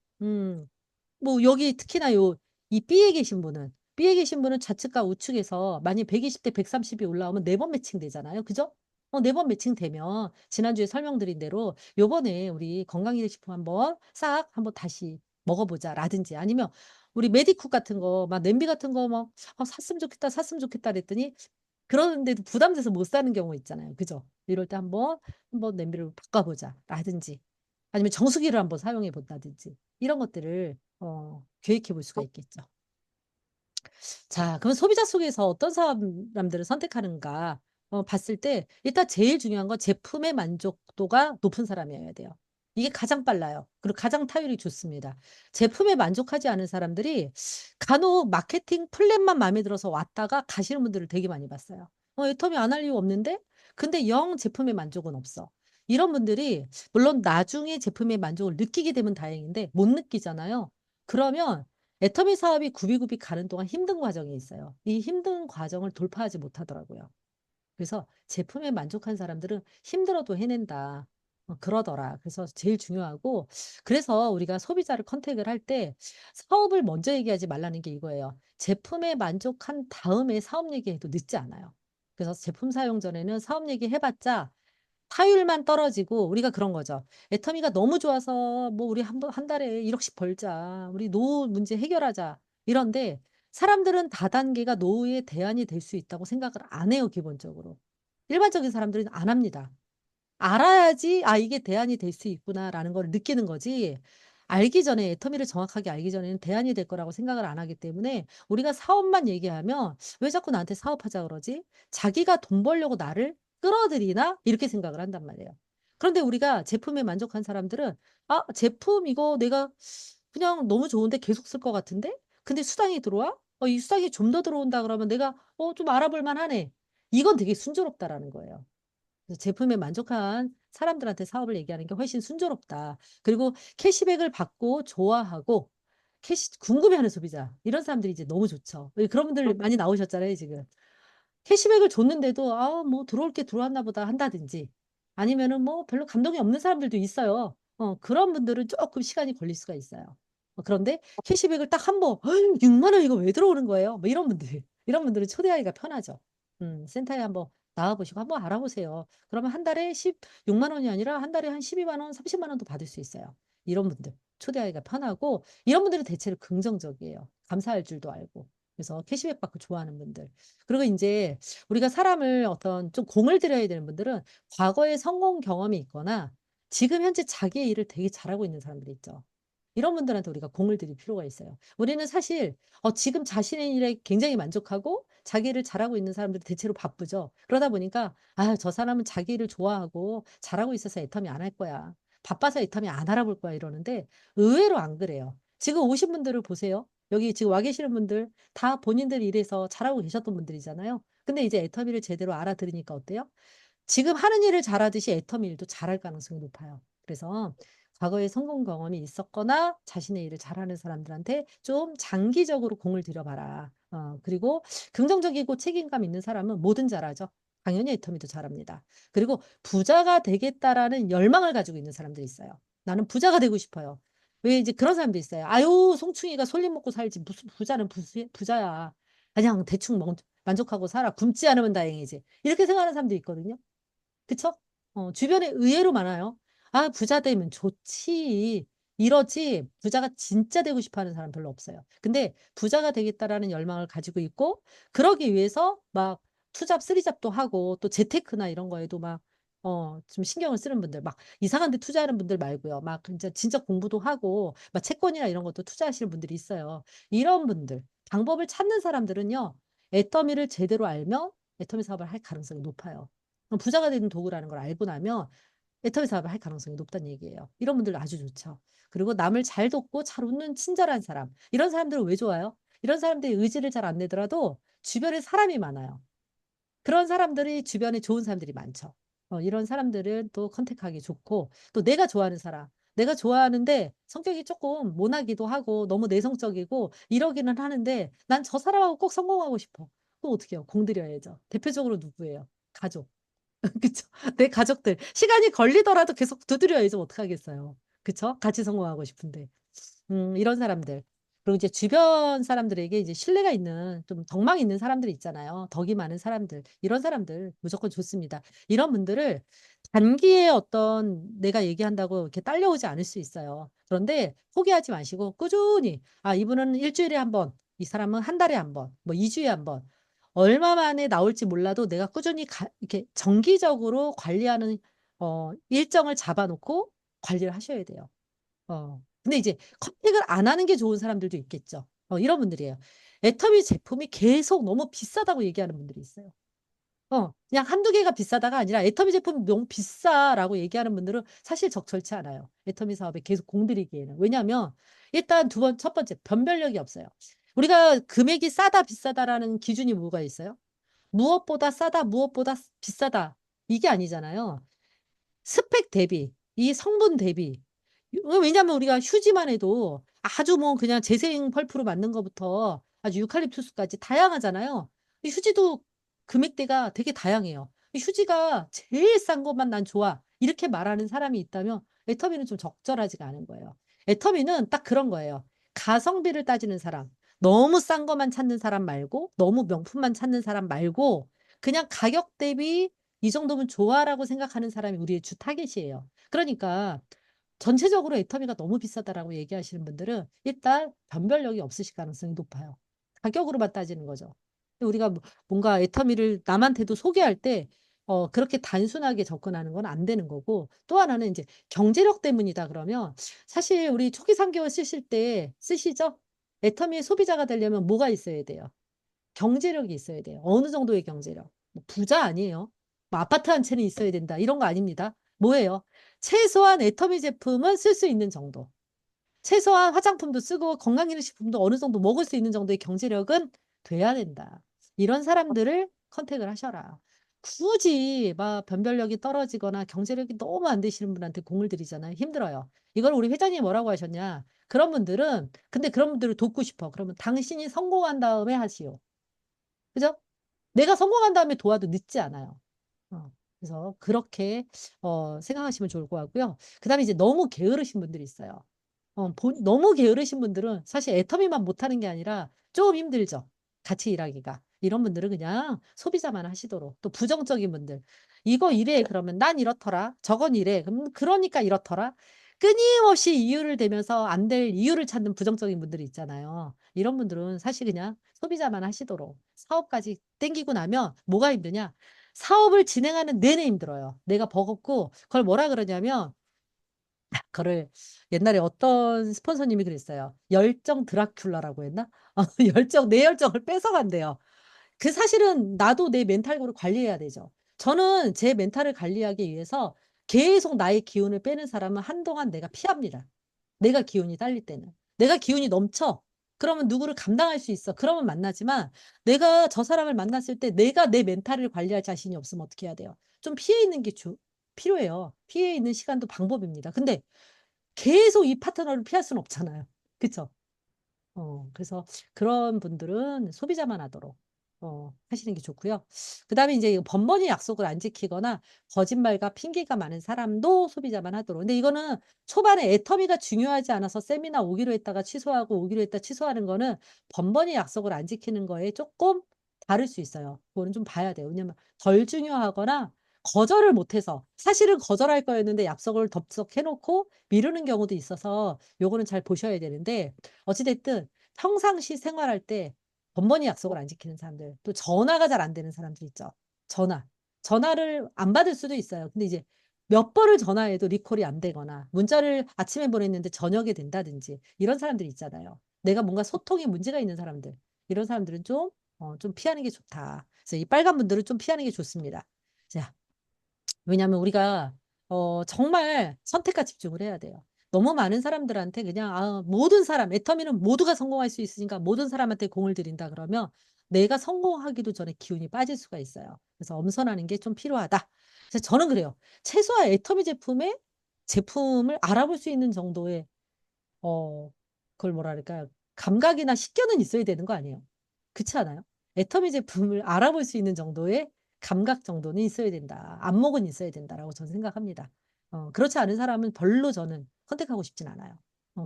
뭐 여기 특히나 이 B에 계신 분은 좌측과 우측에서 만약 120대 130이 올라오면 4번 매칭되잖아요. 그죠? 4번 매칭되면 지난주에 설명드린 대로 요번에 우리 건강기능식품 한번 다시 먹어보자라든지 아니면 우리 메디쿡 같은 거 막 냄비 같은 거 막 샀으면 좋겠다, 샀으면 좋겠다 그랬더니 그러는데도 부담돼서 못 사는 경우 있잖아요. 그죠? 이럴 때 한번 냄비를 바꿔보자라든지 아니면 정수기를 한번 사용해 본다든지 이런 것들을 계획해 볼 수가 있겠죠. 자, 그럼 소비자 속에서 어떤 사람들을 선택하는가 봤을 때 일단 제일 중요한 건 제품의 만족도가 높은 사람이어야 돼요. 이게 가장 빨라요. 그리고 가장 타율이 좋습니다. 제품에 만족하지 않은 사람들이 간혹 마케팅 플랜만 마음에 들어서 왔다가 가시는 분들을 되게 많이 봤어요. 애터미 안 할 이유 없는데? 근데 영 제품의 만족은 없어. 이런 분들이 물론 나중에 제품의 만족을 느끼게 되면 다행인데 못 느끼잖아요. 그러면 애터미 사업이 굽이굽이 가는 동안 힘든 과정이 있어요. 이 힘든 과정을 돌파하지 못하더라고요. 그래서 제품에 만족한 사람들은 힘들어도 해낸다. 그러더라. 그래서 제일 중요하고 그래서 우리가 소비자를 컨택을 할 때 사업을 먼저 얘기하지 말라는 게 이거예요. 제품에 만족한 다음에 사업 얘기해도 늦지 않아요. 그래서 제품 사용 전에는 사업 얘기 해봤자 타율만 떨어지고 우리가 그런 거죠. 애터미가 너무 좋아서 뭐 우리 한 달에 1억씩 벌자. 우리 노후 문제 해결하자. 이런데 사람들은 다단계가 노후의 대안이 될 수 있다고 생각을 안 해요, 기본적으로. 일반적인 사람들은 안 합니다. 알아야지 이게 대안이 될 수 있구나라는 걸 느끼는 거지. 알기 전에 애터미를 정확하게 알기 전에는 대안이 될 거라고 생각을 안 하기 때문에 우리가 사업만 얘기하면 왜 자꾸 나한테 사업하자 그러지? 자기가 돈 벌려고 나를 끌어들이나? 이렇게 생각을 한단 말이에요. 그런데 우리가 제품에 만족한 사람들은 제품 이거 내가 그냥 너무 좋은데 계속 쓸 것 같은데? 근데 수당이 들어와? 이 수당이 좀 더 들어온다 그러면 내가 좀 알아볼 만하네. 이건 되게 순조롭다라는 거예요. 그래서 제품에 만족한 사람들한테 사업을 얘기하는 게 훨씬 순조롭다. 그리고 캐시백을 받고 좋아하고 궁금해하는 소비자 이런 사람들이 이제 너무 좋죠. 그런 분들 많이 나오셨잖아요, 지금. 캐시백을 줬는데도 뭐 들어올 게 들어왔나 보다 한다든지 아니면은 뭐 별로 감동이 없는 사람들도 있어요. 그런 분들은 조금 시간이 걸릴 수가 있어요. 그런데 캐시백을 딱 한 번, 6만 원 이거 왜 들어오는 거예요? 뭐 이런 분들은 초대하기가 편하죠. 센터에 한번 나와보시고 한번 알아보세요. 그러면 한 달에 6만 원이 아니라 한 달에 한 12만 원, 30만 원도 받을 수 있어요. 이런 분들 초대하기가 편하고 이런 분들은 대체로 긍정적이에요. 감사할 줄도 알고. 그래서 캐시백 받고 좋아하는 분들. 그리고 이제 우리가 사람을 어떤 좀 공을 들여야 되는 분들은 과거에 성공 경험이 있거나 지금 현재 자기의 일을 되게 잘하고 있는 사람들이 있죠. 이런 분들한테 우리가 공을 들일 필요가 있어요. 우리는 사실 지금 자신의 일에 굉장히 만족하고 자기 일을 잘하고 있는 사람들이 대체로 바쁘죠. 그러다 보니까 저 사람은 자기 일을 좋아하고 잘하고 있어서 애터미 안 할 거야. 바빠서 애터미 안 알아볼 거야 이러는데 의외로 안 그래요. 지금 오신 분들을 보세요. 여기 지금 와 계시는 분들 다 본인들 일에서 잘하고 계셨던 분들이잖아요. 근데 이제 애터미를 제대로 알아들으니까 어때요? 지금 하는 일을 잘하듯이 애터미 일도 잘할 가능성이 높아요. 그래서 과거에 성공 경험이 있었거나 자신의 일을 잘하는 사람들한테 좀 장기적으로 공을 들여봐라. 그리고 긍정적이고 책임감 있는 사람은 뭐든 잘하죠. 당연히 애터미도 잘합니다. 그리고 부자가 되겠다라는 열망을 가지고 있는 사람들이 있어요. 나는 부자가 되고 싶어요. 왜 이제 그런 사람도 있어요. 아유, 송충이가 솔잎 먹고 살지. 무슨 부자는 부자야. 그냥 대충 만족하고 살아. 굶지 않으면 다행이지. 이렇게 생각하는 사람도 있거든요. 그쵸? 주변에 의외로 많아요. 부자 되면 좋지. 이러지, 부자가 진짜 되고 싶어 하는 사람 별로 없어요. 근데 부자가 되겠다라는 열망을 가지고 있고, 그러기 위해서 막 투잡, 쓰리잡도 하고, 또 재테크나 이런 거에도 좀 신경을 쓰는 분들, 막 이상한 데 투자하는 분들 말고요. 막 진짜 공부도 하고, 막 채권이나 이런 것도 투자하시는 분들이 있어요. 이런 분들, 방법을 찾는 사람들은요, 애터미를 제대로 알면 애터미 사업을 할 가능성이 높아요. 그럼 부자가 되는 도구라는 걸 알고 나면 애터미 사업을 할 가능성이 높다는 얘기예요. 이런 분들 아주 좋죠. 그리고 남을 잘 돕고 잘 웃는 친절한 사람. 이런 사람들은 왜 좋아요? 이런 사람들이 의지를 잘 안 내더라도 주변에 사람이 많아요. 그런 사람들이 주변에 좋은 사람들이 많죠. 이런 사람들은 또 컨택하기 좋고 또 내가 좋아하는 사람. 내가 좋아하는데 성격이 조금 모나기도 하고 너무 내성적이고 이러기는 하는데 난 저 사람하고 꼭 성공하고 싶어. 그럼 어떻게 해요? 공들여야죠. 대표적으로 누구예요? 가족. 그쵸? 내 가족들. 시간이 걸리더라도 계속 두드려야지 어떡하겠어요. 그쵸? 같이 성공하고 싶은데. 이런 사람들. 그리고 이제 주변 사람들에게 이제 신뢰가 있는 좀 덕망 있는 사람들이 있잖아요. 덕이 많은 사람들. 이런 사람들 무조건 좋습니다. 이런 분들을 단기에 어떤 내가 얘기한다고 이렇게 딸려오지 않을 수 있어요. 그런데 포기하지 마시고 꾸준히 이분은 일주일에 한 번, 이 사람은 한 달에 한 번, 뭐 2주에 한 번. 얼마 만에 나올지 몰라도 내가 꾸준히 이렇게 정기적으로 관리하는 일정을 잡아놓고 관리를 하셔야 돼요. 근데 이제 컨택을 안 하는 게 좋은 사람들도 있겠죠. 이런 분들이에요. 애터미 제품이 계속 너무 비싸다고 얘기하는 분들이 있어요. 그냥 한두 개가 비싸다가 아니라 애터미 제품이 너무 비싸라고 얘기하는 분들은 사실 적절치 않아요. 애터미 사업에 계속 공들이기에는. 왜냐하면 일단 첫 번째 변별력이 없어요. 우리가 금액이 싸다 비싸다라는 기준이 뭐가 있어요? 무엇보다 싸다, 무엇보다 비싸다. 이게 아니잖아요. 스펙 대비, 이 성분 대비. 왜냐면 우리가 휴지만 해도 아주 뭐 그냥 재생 펄프로 만든 거부터 아주 유칼립투스까지 다양하잖아요. 이 휴지도 금액대가 되게 다양해요. 이 휴지가 제일 싼 것만 난 좋아. 이렇게 말하는 사람이 있다면 애터미는 좀 적절하지가 않은 거예요. 애터미는 딱 그런 거예요. 가성비를 따지는 사람, 너무 싼 것만 찾는 사람 말고, 너무 명품만 찾는 사람 말고, 그냥 가격 대비 이 정도면 좋아라고 생각하는 사람이 우리의 주 타겟이에요. 그러니까 전체적으로 애터미가 너무 비싸다라고 얘기하시는 분들은 일단 변별력이 없으실 가능성이 높아요. 가격으로만 따지는 거죠. 우리가 뭔가 애터미를 남한테도 소개할 때 그렇게 단순하게 접근하는 건 안 되는 거고, 또 하나는 이제 경제력 때문이다 그러면 사실 우리 초기 3개월 쓰실 때 쓰시죠? 애터미의 소비자가 되려면 뭐가 있어야 돼요? 경제력이 있어야 돼요. 어느 정도의 경제력. 뭐 부자 아니에요. 뭐 아파트 한 채는 있어야 된다. 이런 거 아닙니다. 뭐예요? 최소한 애터미 제품은 쓸 수 있는 정도. 최소한 화장품도 쓰고 건강기능식품도 어느 정도 먹을 수 있는 정도의 경제력은 돼야 된다. 이런 사람들을 컨택을 하셔라. 굳이 막 변별력이 떨어지거나 경제력이 너무 안 되시는 분한테 공을 들이잖아요. 힘들어요. 이걸 우리 회장님이 뭐라고 하셨냐? 근데 그런 분들을 돕고 싶어. 그러면 당신이 성공한 다음에 하시오. 그죠? 내가 성공한 다음에 도와도 늦지 않아요. 그래서 그렇게 생각하시면 좋을 것 같고요. 그다음에 이제 너무 게으르신 분들이 있어요. 너무 게으르신 분들은 사실 애터미만 못하는 게 아니라 좀 힘들죠. 같이 일하기가. 이런 분들은 그냥 소비자만 하시도록. 또 부정적인 분들. 이거 이래. 그러면 난 이렇더라. 저건 이래. 그러니까 이렇더라. 끊임없이 이유를 대면서 안 될 이유를 찾는 부정적인 분들이 있잖아요. 이런 분들은 사실 그냥 소비자만 하시도록. 사업까지 땡기고 나면 뭐가 힘드냐? 사업을 진행하는 내내 힘들어요. 내가 버겁고 그걸 뭐라 그러냐면 그거를 옛날에 어떤 스폰서님이 그랬어요. 열정 드라큘라라고 했나? 내 열정을 뺏어간대요. 사실은 나도 내 멘탈을 관리해야 되죠. 저는 제 멘탈을 관리하기 위해서 계속 나의 기운을 빼는 사람은 한동안 내가 피합니다. 내가 기운이 딸릴 때는. 내가 기운이 넘쳐. 그러면 누구를 감당할 수 있어. 그러면 만나지만 내가 저 사람을 만났을 때 내가 내 멘탈을 관리할 자신이 없으면 어떻게 해야 돼요? 좀 피해 있는 게 필요해요. 피해 있는 시간도 방법입니다. 근데 계속 이 파트너를 피할 수는 없잖아요. 그쵸? 그래서 그런 분들은 소비자만 하도록 하시는 게 좋고요. 그다음에 이제 번번이 약속을 안 지키거나 거짓말과 핑계가 많은 사람도 소비자만 하도록. 근데 이거는 초반에 애터미가 중요하지 않아서 세미나 오기로 했다가 취소하고 오기로 했다 취소하는 거는 번번이 약속을 안 지키는 거에 조금 다를 수 있어요. 그거는 좀 봐야 돼요. 왜냐면 덜 중요하거나 거절을 못해서 사실은 거절할 거였는데 약속을 덥석 해놓고 미루는 경우도 있어서 요거는 잘 보셔야 되는데 어찌 됐든 평상시 생활할 때 번번이 약속을 안 지키는 사람들, 또 전화가 잘 안 되는 사람들 있죠. 전화. 전화를 안 받을 수도 있어요. 근데 이제 몇 번을 전화해도 리콜이 안 되거나 문자를 아침에 보냈는데 저녁에 된다든지 이런 사람들이 있잖아요. 내가 뭔가 소통에 문제가 있는 사람들. 이런 사람들은 좀 피하는 게 좋다. 그래서 이 빨간 분들은 좀 피하는 게 좋습니다. 자, 왜냐하면 우리가 정말 선택과 집중을 해야 돼요. 너무 많은 사람들한테 그냥 모든 사람, 애터미는 모두가 성공할 수 있으니까 모든 사람한테 공을 들인다 그러면 내가 성공하기도 전에 기운이 빠질 수가 있어요. 그래서 엄선하는 게 좀 필요하다. 그래서 저는 그래요. 최소한 애터미 제품을 알아볼 수 있는 정도의 그걸 뭐라 그럴까요? 감각이나 식견은 있어야 되는 거 아니에요? 그렇지 않아요? 애터미 제품을 알아볼 수 있는 정도의 감각 정도는 있어야 된다. 안목은 있어야 된다라고 저는 생각합니다. 그렇지 않은 사람은 별로 저는 선택하고 싶진 않아요.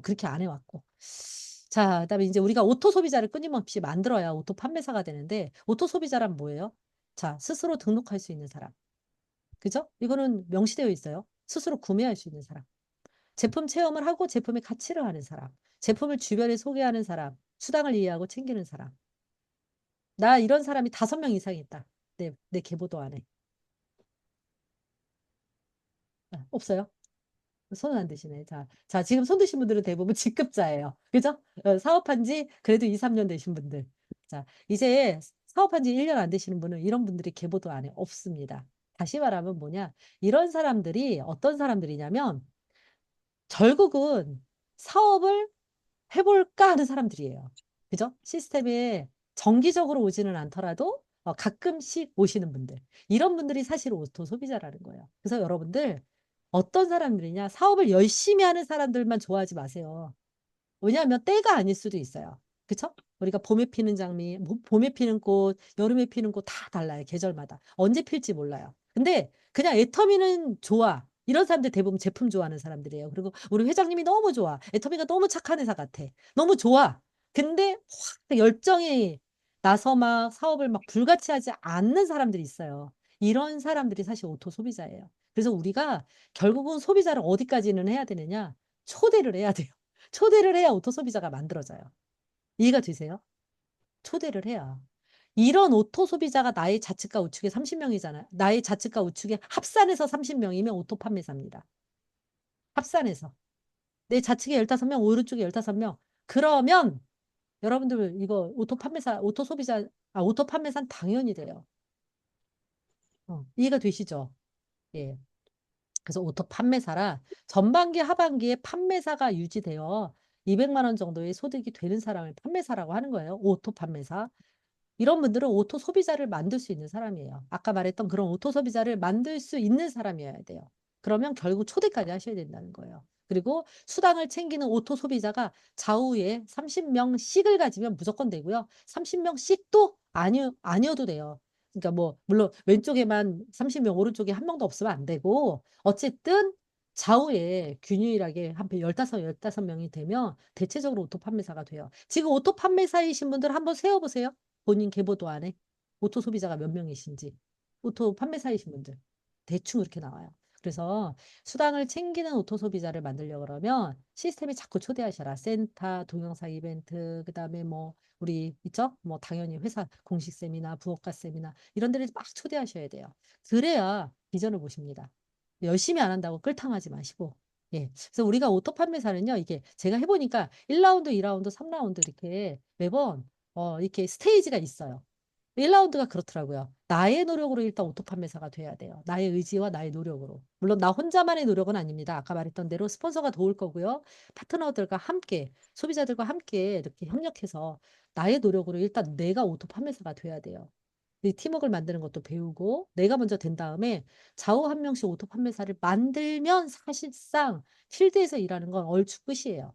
그렇게 안 해왔고. 자, 그다음에 이제 우리가 오토 소비자를 끊임없이 만들어야 오토 판매사가 되는데 오토 소비자란 뭐예요? 자, 스스로 등록할 수 있는 사람. 그죠? 이거는 명시되어 있어요. 스스로 구매할 수 있는 사람. 제품 체험을 하고 제품의 가치를 아는 사람. 제품을 주변에 소개하는 사람. 수당을 이해하고 챙기는 사람. 나 이런 사람이 5명 이상 있다. 내 계보도 안에. 없어요? 손은 안 드시네. 자, 지금 손 드신 분들은 대부분 직급자예요. 그죠? 사업한 지 그래도 2, 3년 되신 분들. 자, 이제 사업한 지 1년 안 되시는 분은 이런 분들이 계보도 안에 없습니다. 다시 말하면 뭐냐? 이런 사람들이 어떤 사람들이냐면 결국은 사업을 해볼까 하는 사람들이에요. 그죠? 시스템에 정기적으로 오지는 않더라도 가끔씩 오시는 분들. 이런 분들이 사실 오토 소비자라는 거예요. 그래서 여러분들 어떤 사람들이냐? 사업을 열심히 하는 사람들만 좋아하지 마세요. 왜냐하면 때가 아닐 수도 있어요. 그쵸? 우리가 봄에 피는 장미, 봄에 피는 꽃, 여름에 피는 꽃 다 달라요. 계절마다. 언제 필지 몰라요. 근데 그냥 애터미는 좋아. 이런 사람들 대부분 제품 좋아하는 사람들이에요. 그리고 우리 회장님이 너무 좋아. 애터미가 너무 착한 회사 같아. 너무 좋아. 근데 확 열정이 나서 막 사업을 막 불같이 하지 않는 사람들이 있어요. 이런 사람들이 사실 오토 소비자예요. 그래서 우리가 결국은 소비자를 어디까지는 해야 되느냐? 초대를 해야 돼요. 초대를 해야 오토 소비자가 만들어져요. 이해가 되세요? 초대를 해야. 이런 오토 소비자가 나의 좌측과 우측에 30명이잖아요. 나의 좌측과 우측에 합산해서 30명이면 오토 판매사입니다. 합산해서. 내 좌측에 15명, 오른쪽에 15명. 그러면 여러분들 이거 오토 판매사, 오토 소비자, 오토 판매사는 당연히 돼요. 이해가 되시죠? 예. 그래서 오토 판매사라 전반기 하반기에 판매사가 유지되어 200만 원 정도의 소득이 되는 사람을 판매사라고 하는 거예요. 오토 판매사. 이런 분들은 오토 소비자를 만들 수 있는 사람이에요. 아까 말했던 그런 오토 소비자를 만들 수 있는 사람이어야 돼요. 그러면 결국 초대까지 하셔야 된다는 거예요. 그리고 수당을 챙기는 오토 소비자가 좌우에 30명씩을 가지면 무조건 되고요. 30명씩도 아니어도 돼요. 그러니까 뭐 물론 왼쪽에만 30명, 오른쪽에 한 명도 없으면 안 되고 어쨌든 좌우에 균일하게 한 15명이 되면 대체적으로 오토 판매사가 돼요. 지금 오토 판매사이신 분들 한번 세어보세요. 본인 계보도 안에 오토 소비자가 몇 명이신지 오토 판매사이신 분들 대충 이렇게 나와요. 그래서 수당을 챙기는 오토 소비자를 만들려고 그러면 시스템에 자꾸 초대하셔라. 센터, 동영상 이벤트, 그다음에 뭐 우리 있죠? 뭐 당연히 회사 공식 세미나, 부업가 세미나 이런 데를 막 초대하셔야 돼요. 그래야 비전을 보십니다. 열심히 안 한다고 끌탕하지 마시고. 예. 그래서 우리가 오토 판매사는요, 이게 제가 해보니까 1라운드, 2라운드, 3라운드 이렇게 매번 이렇게 스테이지가 있어요. 1라운드가 그렇더라고요. 나의 노력으로 일단 오토 판매사가 돼야 돼요. 나의 의지와 나의 노력으로. 물론 나 혼자만의 노력은 아닙니다. 아까 말했던 대로 스폰서가 도울 거고요. 파트너들과 함께, 소비자들과 함께 이렇게 협력해서 나의 노력으로 일단 내가 오토 판매사가 돼야 돼요. 이 팀워크를 만드는 것도 배우고 내가 먼저 된 다음에 좌우 한 명씩 오토 판매사를 만들면 사실상 필드에서 일하는 건 얼추 끝이에요.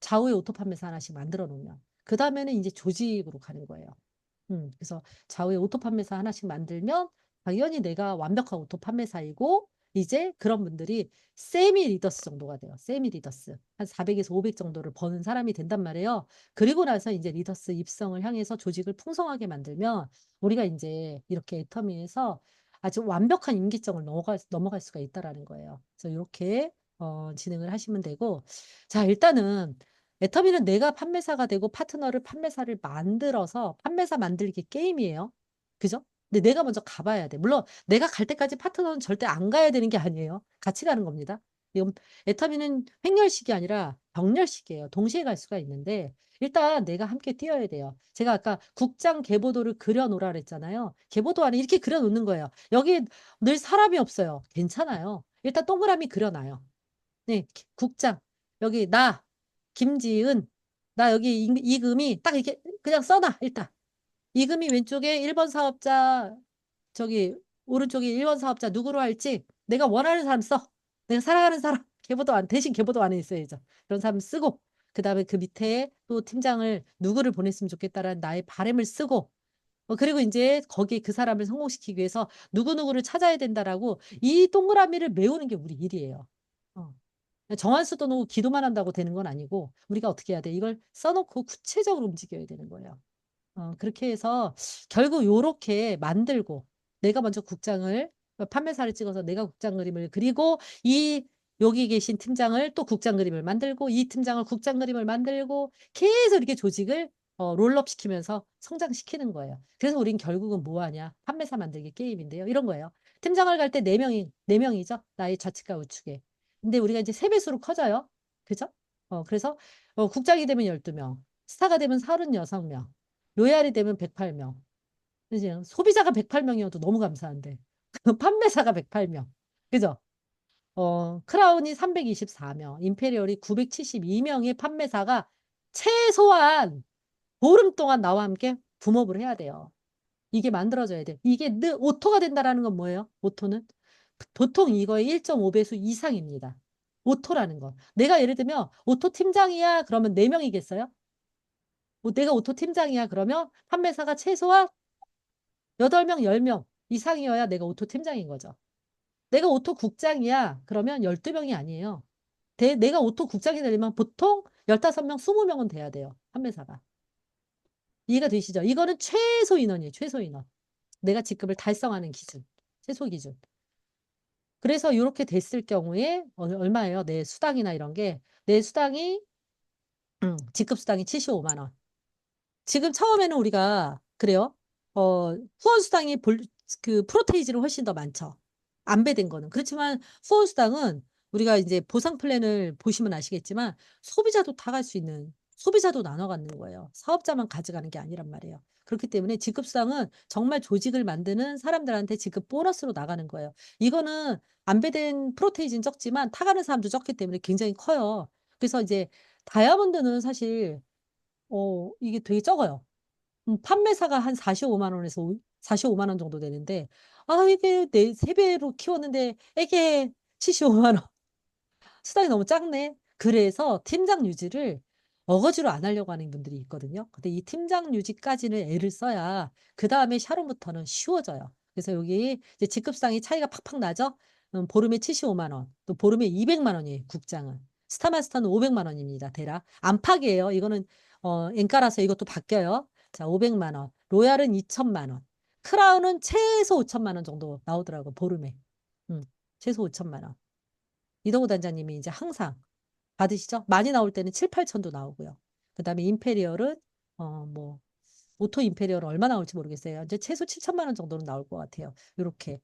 좌우에 오토 판매사 하나씩 만들어 놓으면. 그 다음에는 이제 조직으로 가는 거예요. 그래서 좌우에 오토 판매사 하나씩 만들면 당연히 내가 완벽한 오토 판매사이고 이제 그런 분들이 세미 리더스 정도가 돼요. 세미 리더스. 한 400에서 500 정도를 버는 사람이 된단 말이에요. 그리고 나서 이제 리더스 입성을 향해서 조직을 풍성하게 만들면 우리가 이제 이렇게 애터미에서 아주 완벽한 임기점을 넘어갈 수가 있다라는 거예요. 그래서 이렇게 진행을 하시면 되고 자, 일단은 애터미는 내가 판매사가 되고 파트너를 판매사를 만들어서 판매사 만들기 게임이에요. 그죠? 근데 내가 먼저 가봐야 돼. 물론 내가 갈 때까지 파트너는 절대 안 가야 되는 게 아니에요. 같이 가는 겁니다. 이건 애터미는 횡렬식이 아니라 병렬식이에요. 동시에 갈 수가 있는데 일단 내가 함께 뛰어야 돼요. 제가 아까 국장 계보도를 그려놓으라 그랬잖아요. 계보도 안에 이렇게 그려놓는 거예요. 여기 늘 사람이 없어요. 괜찮아요. 일단 동그라미 그려놔요. 네, 국장. 여기 나 김지은. 나 여기 이금이 딱 이렇게 그냥 써놔 일단. 이금이 왼쪽에 1번 사업자 저기 오른쪽에 1번 사업자 누구로 할지 내가 원하는 사람 써. 내가 사랑하는 사람 걔보다 대신 걔보다 안에 있어야죠. 그런 사람 쓰고 그다음에 그 밑에 또 팀장을 누구를 보냈으면 좋겠다라는 나의 바람을 쓰고 그리고 이제 거기에 그 사람을 성공시키기 위해서 누구누구를 찾아야 된다라고 이 동그라미를 메우는 게 우리 일이에요. 어. 정한 수도 놓고 기도만 한다고 되는 건 아니고 우리가 어떻게 해야 돼? 이걸 써놓고 구체적으로 움직여야 되는 거예요. 그렇게 해서 결국 요렇게 만들고 내가 먼저 국장을 판매사를 찍어서 내가 국장 그림을 그리고 이 여기 계신 팀장을 또 국장 그림을 만들고 이 팀장을 국장 그림을 만들고 계속 이렇게 조직을 롤업 시키면서 성장시키는 거예요. 그래서 우린 결국은 뭐 하냐? 판매사 만들기 게임인데요. 이런 거예요. 팀장을 갈 때 네명이죠 나의 좌측과 우측에. 근데 우리가 이제 세 배수로 커져요. 그죠? 그래서 국장이 되면 12명, 스타가 되면 36명, 로얄이 되면 108명. 이제 소비자가 108명이어도 너무 감사한데. 판매사가 108명. 그죠? 크라운이 324명, 임페리얼이 972명의 판매사가 최소한 보름 동안 나와 함께 붐업을 해야 돼요. 이게 만들어져야 돼. 이게 오토가 된다라는 건 뭐예요? 오토는? 보통 이거의 1.5배수 이상입니다. 오토라는 거. 내가 예를 들면 오토 팀장이야 그러면 4명이겠어요? 내가 오토 팀장이야 그러면 판매사가 최소한 8명, 10명 이상이어야 내가 오토 팀장인 거죠. 내가 오토 국장이야 그러면 12명이 아니에요. 내가 오토 국장이 되려면 보통 15명, 20명은 돼야 돼요. 판매사가. 이해가 되시죠? 이거는 최소 인원이에요. 최소 인원. 내가 직급을 달성하는 기준. 최소 기준. 그래서 이렇게 됐을 경우에 얼마예요? 내 수당이나 이런 게. 내 수당이 직급 수당이 75만 원. 지금 처음에는 우리가 그래요. 후원 수당이 그 프로테이지는 훨씬 더 많죠. 안배된 거는. 그렇지만 후원 수당은 우리가 이제 보상 플랜을 보시면 아시겠지만 소비자도 다 갈 수 있는 소비자도 나눠 갖는 거예요. 사업자만 가져가는 게 아니란 말이에요. 그렇기 때문에 직급 수당은 정말 조직을 만드는 사람들한테 직급 보너스로 나가는 거예요. 이거는 안배된 프로테이지는 적지만 타가는 사람도 적기 때문에 굉장히 커요. 그래서 이제 다이아몬드는 사실 이게 되게 적어요. 판매사가 한 45만 원에서 45만 원 정도 되는데 이게 내 3배로 키웠는데 이게 75만 원. 수당이 너무 작네. 그래서 팀장 유지를 어거지로 안 하려고 하는 분들이 있거든요. 근데 이 팀장 유지까지는 애를 써야 그다음에 샤론부터는 쉬워져요. 그래서 여기 이제 직급상이 차이가 팍팍 나죠. 보름에 75만 원, 또 보름에 200만 원이에요. 국장은. 스타마스터는 500만 원입니다. 대략. 안팎이에요. 이거는 엔가라서 이것도 바뀌어요. 자, 500만 원. 로얄은 2천만 원. 크라운은 최소 5천만 원 정도 나오더라고, 보름에. 최소 5천만 원. 이동우 단장님이 이제 항상 받으시죠? 많이 나올 때는 7, 8천도 나오고요. 그다음에 임페리얼은 뭐 오토 임페리얼은 얼마 나올지 모르겠어요. 이제 최소 7천만 원 정도는 나올 것 같아요. 이렇게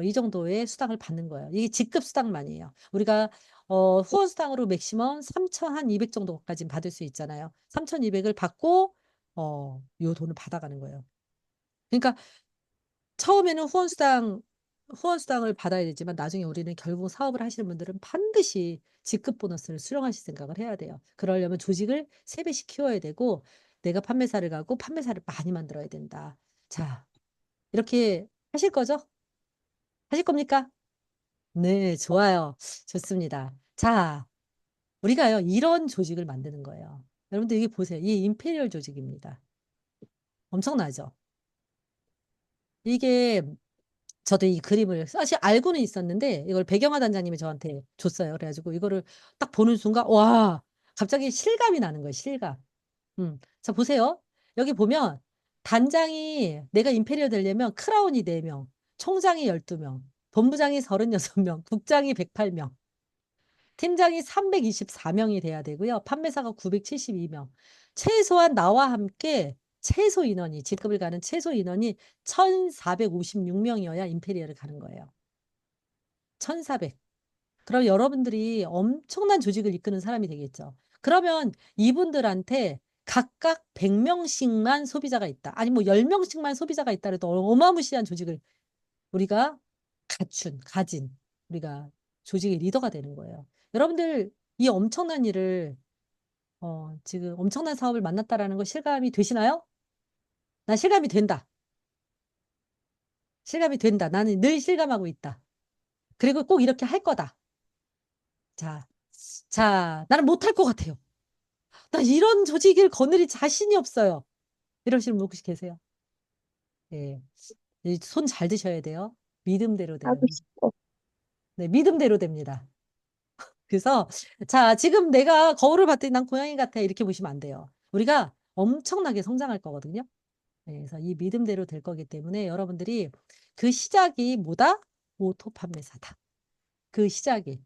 이 정도의 수당을 받는 거예요. 이게 직급 수당만이에요. 우리가 후원 수당으로 맥시멈 3,200 정도까지 받을 수 있잖아요. 3,200을 받고 요 돈을 받아가는 거예요. 그러니까 처음에는 후원수당을 받아야 되지만 나중에 우리는 결국 사업을 하시는 분들은 반드시 직급 보너스를 수령하실 생각을 해야 돼요. 그러려면 조직을 3배씩 키워야 되고 내가 판매사를 가고 판매사를 많이 만들어야 된다. 자, 이렇게 하실 거죠? 하실 겁니까? 네, 좋아요. 좋습니다. 자, 우리가요, 이런 조직을 만드는 거예요. 여러분들 이게 보세요. 이 임페리얼 조직입니다. 엄청나죠? 이게 저도 이 그림을 사실 알고는 있었는데 이걸 배경화 단장님이 저한테 줬어요. 그래가지고 이거를 딱 보는 순간 와 갑자기 실감이 나는 거예요. 실감. 자 보세요. 여기 보면 단장이 내가 임페리얼 되려면 크라운이 4명, 총장이 12명, 본부장이 36명, 국장이 108명, 팀장이 324명이 돼야 되고요. 판매사가 972명. 최소한 나와 함께 최소 인원이 직급을 가는 최소 인원이 1,456명이어야 임페리얼을 가는 거예요. 1,400. 그럼 여러분들이 엄청난 조직을 이끄는 사람이 되겠죠. 그러면 이분들한테 각각 100명씩만 소비자가 있다. 아니 뭐 10명씩만 소비자가 있다 해도 어마무시한 조직을 우리가 가진 우리가 조직의 리더가 되는 거예요. 여러분들 이 엄청난 일을 지금 엄청난 사업을 만났다라는 거 실감이 되시나요? 나 실감이 된다. 실감이 된다. 나는 늘 실감하고 있다. 그리고 꼭 이렇게 할 거다. 자, 나는 못할 것 같아요. 나 이런 조직을 거느릴 자신이 없어요. 이러시는 분 혹시 계세요? 예. 손 잘 드셔야 돼요. 믿음대로 돼요. 하고 싶어. 네, 믿음대로 됩니다. 그래서 자, 지금 내가 거울을 봤더니 난 고양이 같아 이렇게 보시면 안 돼요. 우리가 엄청나게 성장할 거거든요. 네, 그래서 이 믿음대로 될 거기 때문에 여러분들이 그 시작이 뭐다? 오토 판매사다. 그 시작이.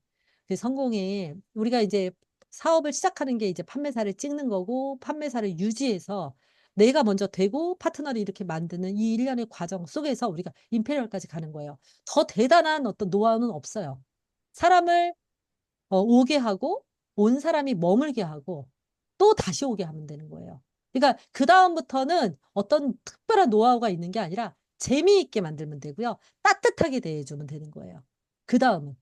그 성공에 우리가 이제 사업을 시작하는 게 이제 판매사를 찍는 거고 판매사를 유지해서 내가 먼저 되고 파트너를 이렇게 만드는 이 일련의 과정 속에서 우리가 임페리얼까지 가는 거예요. 더 대단한 어떤 노하우는 없어요. 사람을 오게 하고 온 사람이 머물게 하고 또 다시 오게 하면 되는 거예요. 그러니까 그 다음부터는 어떤 특별한 노하우가 있는 게 아니라 재미있게 만들면 되고요. 따뜻하게 대해주면 되는 거예요. 그 다음은.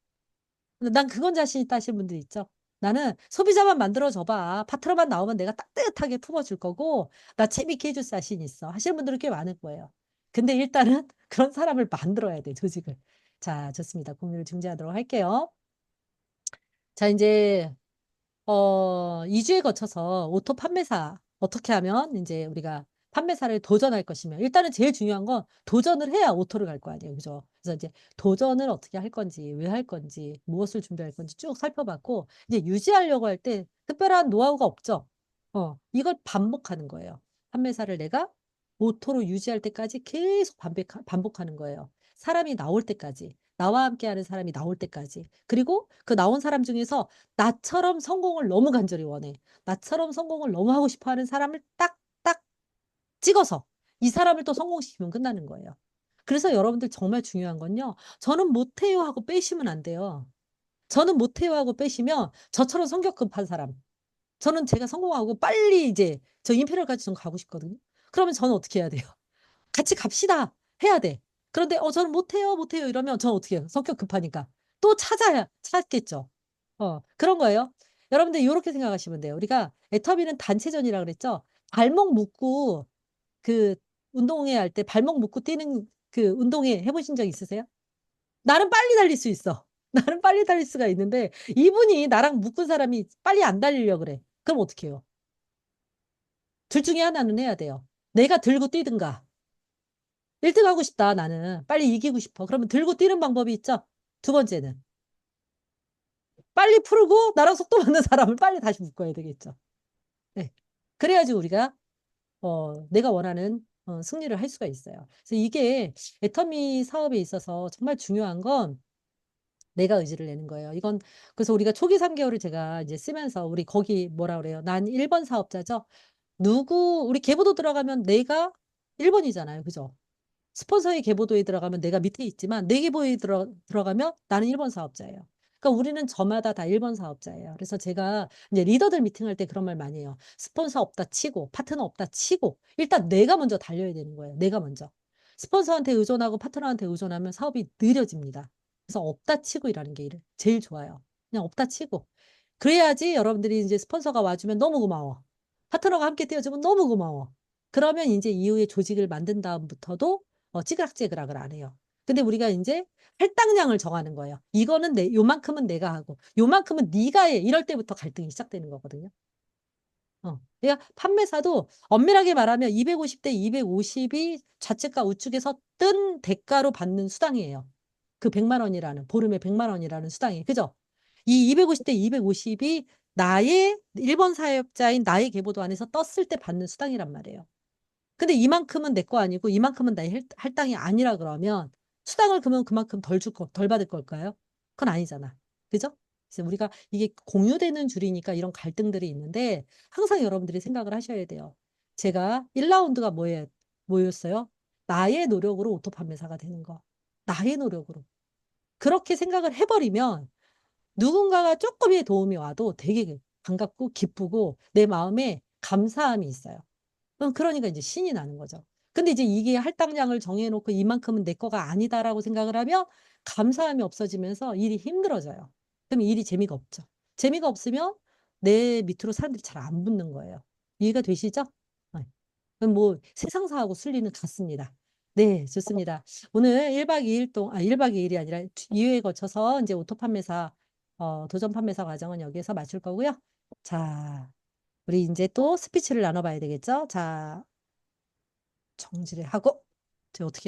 난 그건 자신 있다 하시는 분들 있죠. 나는 소비자만 만들어줘봐. 파트너만 나오면 내가 따뜻하게 품어줄 거고 나 재밌게 해줄 자신 있어. 하시는 분들은 꽤 많을 거예요. 근데 일단은 그런 사람을 만들어야 돼, 조직을. 자, 좋습니다. 공유를 중지하도록 할게요. 자, 이제 2주에 거쳐서 오토 판매사 어떻게 하면 이제 우리가 판매사를 도전할 것이며 일단은 제일 중요한 건 도전을 해야 오토를 갈 거 아니에요. 그죠? 그래서 이제 도전을 어떻게 할 건지, 왜 할 건지, 무엇을 준비할 건지 쭉 살펴봤고 이제 유지하려고 할 때 특별한 노하우가 없죠. 이걸 반복하는 거예요. 판매사를 내가 오토로 유지할 때까지 계속 반복하는 거예요. 사람이 나올 때까지. 나와 함께 하는 사람이 나올 때까지. 그리고 그 나온 사람 중에서 나처럼 성공을 너무 간절히 원해. 나처럼 성공을 너무 하고 싶어 하는 사람을 딱딱 찍어서 이 사람을 또 성공시키면 끝나는 거예요. 그래서 여러분들 정말 중요한 건요. 저는 못해요 하고 빼시면 안 돼요. 저는 못해요 하고 빼시면 저처럼 성격 급한 사람. 저는 제가 성공하고 빨리 이제 저 임페리얼까지 전 가고 싶거든요. 그러면 저는 어떻게 해야 돼요? 같이 갑시다. 해야 돼. 그런데 저는 못해요, 못해요 이러면 저는 어떻게 해요? 성격 급하니까. 또 찾겠죠. 그런 거예요. 여러분들 요렇게 생각하시면 돼요. 우리가 애터미는 단체전이라 그랬죠. 발목 묶고 그 운동회 할 때 발목 묶고 뛰는 그 운동회 해보신 적 있으세요? 나는 빨리 달릴 수 있어. 나는 빨리 달릴 수가 있는데 이분이 나랑 묶은 사람이 빨리 안 달리려고 그래. 그럼 어떻게 해요? 둘 중에 하나는 해야 돼요. 내가 들고 뛰든가. 1등 하고 싶다, 나는. 빨리 이기고 싶어. 그러면 들고 뛰는 방법이 있죠? 두 번째는. 빨리 풀고 나랑 속도 맞는 사람을 빨리 다시 묶어야 되겠죠. 네. 그래야지 우리가, 내가 원하는 승리를 할 수가 있어요. 그래서 이게 애터미 사업에 있어서 정말 중요한 건 내가 의지를 내는 거예요. 이건, 그래서 우리가 초기 3개월을 제가 이제 쓰면서 우리 거기 뭐라 그래요? 난 1번 사업자죠? 우리 계보도 들어가면 내가 1번이잖아요. 그죠? 스폰서의 계보도에 들어가면 내가 밑에 있지만 내 계보에 들어가면 나는 1번 사업자예요. 그러니까 우리는 저마다 다 1번 사업자예요. 그래서 제가 이제 리더들 미팅할 때 그런 말 많이 해요. 스폰서 없다 치고 파트너 없다 치고 일단 내가 먼저 달려야 되는 거예요. 내가 먼저. 스폰서한테 의존하고 파트너한테 의존하면 사업이 느려집니다. 그래서 없다 치고 일하는 게 제일 좋아요. 그냥 없다 치고. 그래야지 여러분들이 이제 스폰서가 와주면 너무 고마워. 파트너가 함께 뛰어주면 너무 고마워. 그러면 이제 이후에 조직을 만든 다음부터도 찌그락찌그락을 안 해요. 근데 우리가 이제 할당량을 정하는 거예요. 이거는 요만큼은 내가 하고 요만큼은 네가 해. 이럴 때부터 갈등이 시작되는 거거든요. 그러니까 판매사도 엄밀하게 말하면 250대 250이 좌측과 우측에서 뜬 대가로 받는 수당이에요. 그 100만 원이라는 보름에 100만 원이라는 수당이. 그죠? 이 250대 250이 나의 1번 사업자인 나의 계보도 안에서 떴을 때 받는 수당이란 말이에요. 근데 이만큼은 내 거 아니고 이만큼은 나의 할당이 아니라 그러면 수당을 그러면 그만큼 덜 받을 걸까요? 그건 아니잖아. 그죠? 그래서 우리가 이게 공유되는 줄이니까 이런 갈등들이 있는데 항상 여러분들이 생각을 하셔야 돼요. 제가 1라운드가 뭐였어요? 나의 노력으로 오토 판매사가 되는 거. 나의 노력으로. 그렇게 생각을 해버리면 누군가가 조금의 도움이 와도 되게 반갑고 기쁘고 내 마음에 감사함이 있어요. 그러니까 이제 신이 나는 거죠. 근데 이제 이게 할당량을 정해놓고 이만큼은 내 거가 아니다라고 생각을 하면 감사함이 없어지면서 일이 힘들어져요. 그럼 일이 재미가 없죠. 재미가 없으면 내 밑으로 사람들이 잘 안 붙는 거예요. 이해가 되시죠? 네. 그럼 뭐 세상사하고 순리는 같습니다. 네, 좋습니다. 오늘 1박 2일 1박 2일이 아니라 2회에 거쳐서 이제 오토 판매사, 도전 판매사 과정은 여기에서 마칠 거고요. 자, 우리 이제 또 스피치를 나눠봐야 되겠죠? 자, 정지를 하고 제가 어떻게